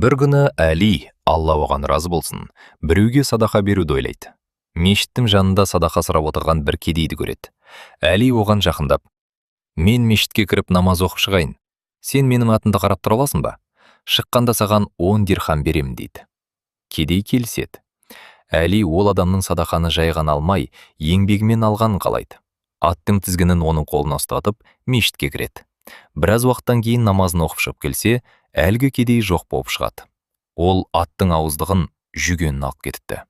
Бір күні Әли, Алла оған разы болсын, біреуге садақа беруді ойлайды. Мешіттің жанында садақа сұрап отырған бір кедейді көреді. Әли оған жақындап: "Мен мешітке кіріп намаз оқып шығайын. Сен менің атымды қарап тұра аласың ба? Шыққанда саған 10 дирхам беремін" дейді. Кедей келіседі. Әли ол адамның садақаны жай ғана алмай, еңбегімен алғанын қалайды. Аттың тізгінін оның қолына ұстатып, мешітке кіреді. Біраз уақыттан кейін намазын оқып шығып келсе, әлгі кедей жоқ болып шығады. Ол аттың ауыздығын, жүгенін алып кетіпті.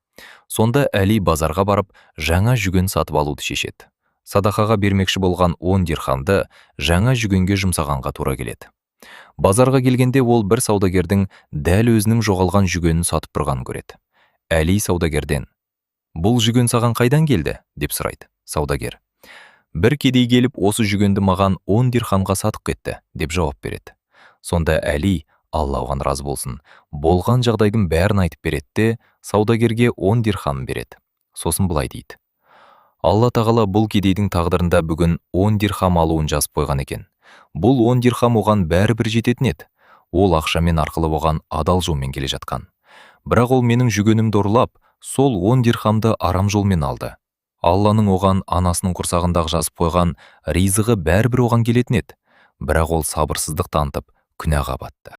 Сонда Әли базарға барып, жаңа жүген сатып алуды шешеді. Садақаға бермекші болған 10 дирхамды жаңа жүгенге жұмсағанға тура келеді. Базарға келгенде ол бір саудагердің дәл өзінің жоғалған жүгенін сатып тұрғанын көреді. Әли саудагерден: "Бұл жүген саған қайдан келді?" деп сұрайды. Саудагер: "Бір кедей келіп, осы жүгенді маған 10 дирхамға сатып кетті" деп жауап береді. Сонда Әли, Алла оған разы болсын, болған жағдайдың бәрін айтып береді де, саудагерге 10 дирхам береді. Сосын былай дейді: "Алла тағала бұл кедейдің тағдырында бүгін 10 дирхам алуын жазып қойған екен. Бұл 10 дирхам оған бәрібір жететін еді. Ол ақшамен арқылы оған адал жолмен келе жатқан. Бірақ ол менің жүгенімді ұрлап, сол 10 дирхамды арам жолмен алды. Алланың оған анасының құрсағындағы жазып қойған ризығы бәрібір оған келетін еді. Бірақ ол сабырсыздық танытып, күнәға батты."